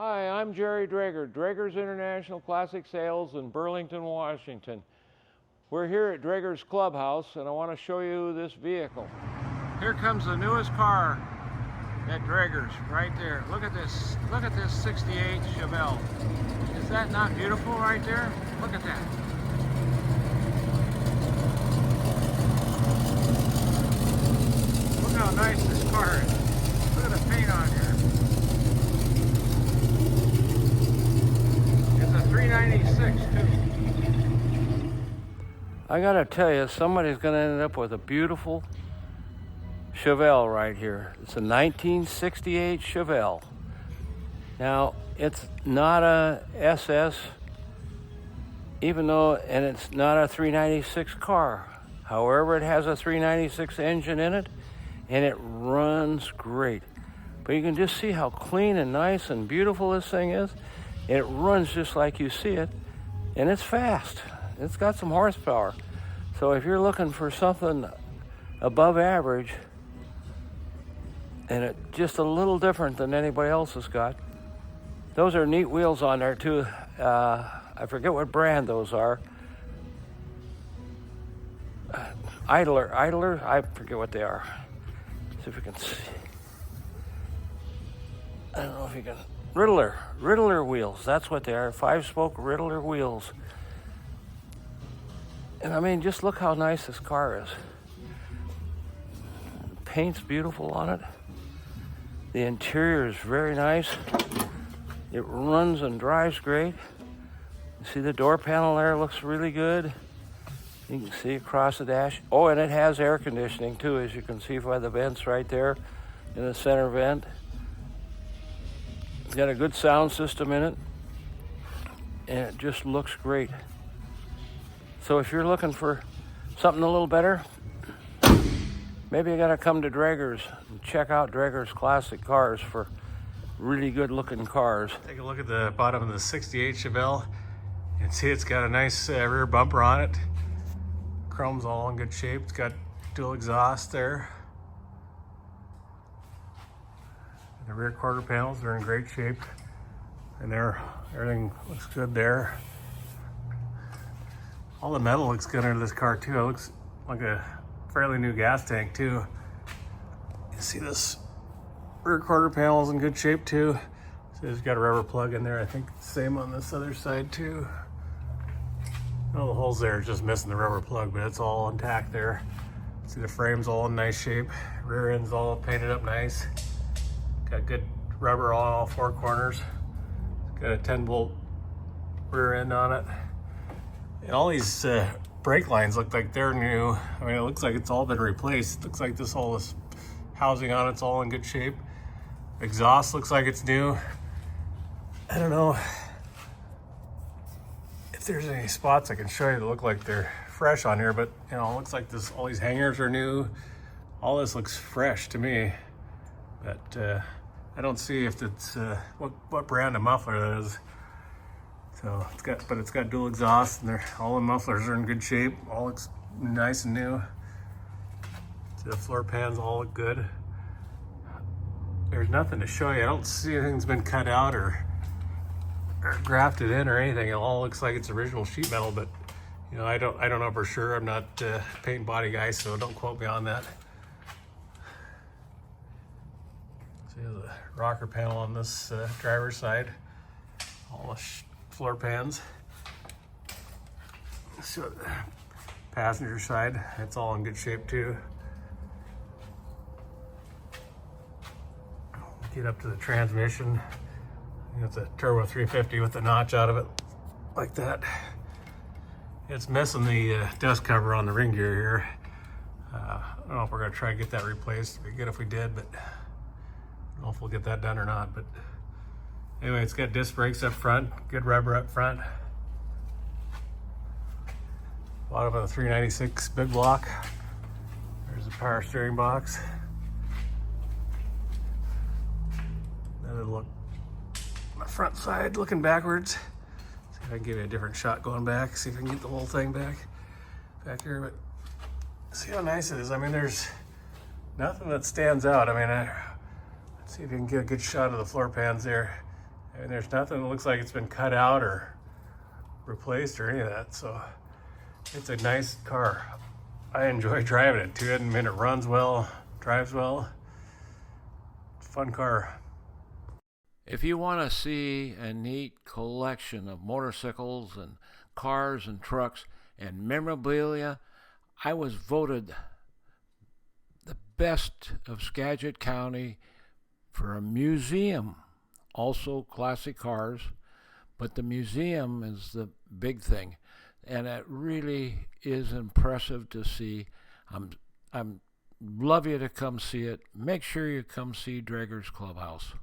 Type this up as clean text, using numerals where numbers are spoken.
Hi, I'm Jerry Drager, Drager's International Classic Sales in Burlington, Washington. We're here at Drager's Clubhouse and I want to show you this vehicle. Here comes the newest car at Drager's right there. Look at this 68 Chevelle. Is that not beautiful right there? Look at that. Look how nice this car is. Look at the paint on here. It's a 396 too. I gotta tell you, somebody's gonna end up with a beautiful Chevelle right here. It's a 1968 Chevelle. Now, it's not a SS, and it's not a 396 car. However, it has a 396 engine in it, and it runs great. But you can just see how clean and nice and beautiful this thing is. It runs just like you see it, and it's fast. It's got some horsepower. So if you're looking for something above average, and it's just a little different than anybody else has got, those are neat wheels on there too. I forget what brand those are. Idler, I forget what they are. See if we can see. I don't know if you can. Riddler wheels, that's what they are. 5-spoke Riddler wheels. And I mean, just look how nice this car is. Paint's beautiful on it. The interior is very nice. It runs and drives great. You see the door panel there looks really good. You can see across the dash. Oh, and it has air conditioning too, as you can see by the vents right there in the center vent. It's got a good sound system in it, and it just looks great. So if you're looking for something a little better, maybe you gotta come to Drager's and check out Drager's Classic Cars for really good looking cars. Take a look at the bottom of the 68 Chevelle. You can see it's got a nice rear bumper on it. Chrome's all in good shape. It's got dual exhaust there. The rear quarter panels are in great shape, and everything looks good there. All the metal looks good under this car too. It looks like a fairly new gas tank too. You see this rear quarter panel is in good shape too. So it's got a rubber plug in there. I think it's the same on this other side too. Oh, the holes there are just missing the rubber plug, but it's all intact there. See the frame's all in nice shape. Rear end's all painted up nice. Got good rubber on all 4 corners. Got a 10-bolt rear end on it. And all these brake lines look like they're new. I mean, it looks like it's all been replaced. It looks like all this housing on it's all in good shape. Exhaust looks like it's new. I don't know if there's any spots I can show you that look like they're fresh on here, but you know, it looks like all these hangers are new. All this looks fresh to me, but I don't see if it's what brand of muffler that is. So it's got dual exhaust, and all the mufflers are in good shape. All looks nice and new. See the floor pans all look good. There's nothing to show you. I don't see anything's been cut out or grafted in or anything. It all looks like it's original sheet metal, but you know, I don't know for sure. I'm not a paint and body guy, so don't quote me on that. See the rocker panel on this driver's side. All the floor pans. Let's see what the passenger side. It's all in good shape too. Get up to the transmission. It's a turbo 350 with the notch out of it like that. It's missing the dust cover on the ring gear here. I don't know if we're gonna try and get that replaced. It'd be good if we did, but I don't know if we'll get that done or not. But anyway, it's got disc brakes up front, good rubber up front. Bottom of the 396 big block. There's the power steering box. Another look on the front side, looking backwards. See if I can give you a different shot going back. See if I can get the whole thing back here. But see how nice it is. I mean, there's nothing that stands out. I mean, let's see if you can get a good shot of the floor pans there. And there's nothing that looks like it's been cut out or replaced or any of that. So it's a nice car. I enjoy driving it too. I mean, it runs well, drives well. Fun car. If you want to see a neat collection of motorcycles and cars and trucks and memorabilia, I was voted the best of Skagit County for a museum. Also classic cars, but the museum is the big thing. And it really is impressive to see. I'm love you to come see it. Make sure you come see Drager's Clubhouse.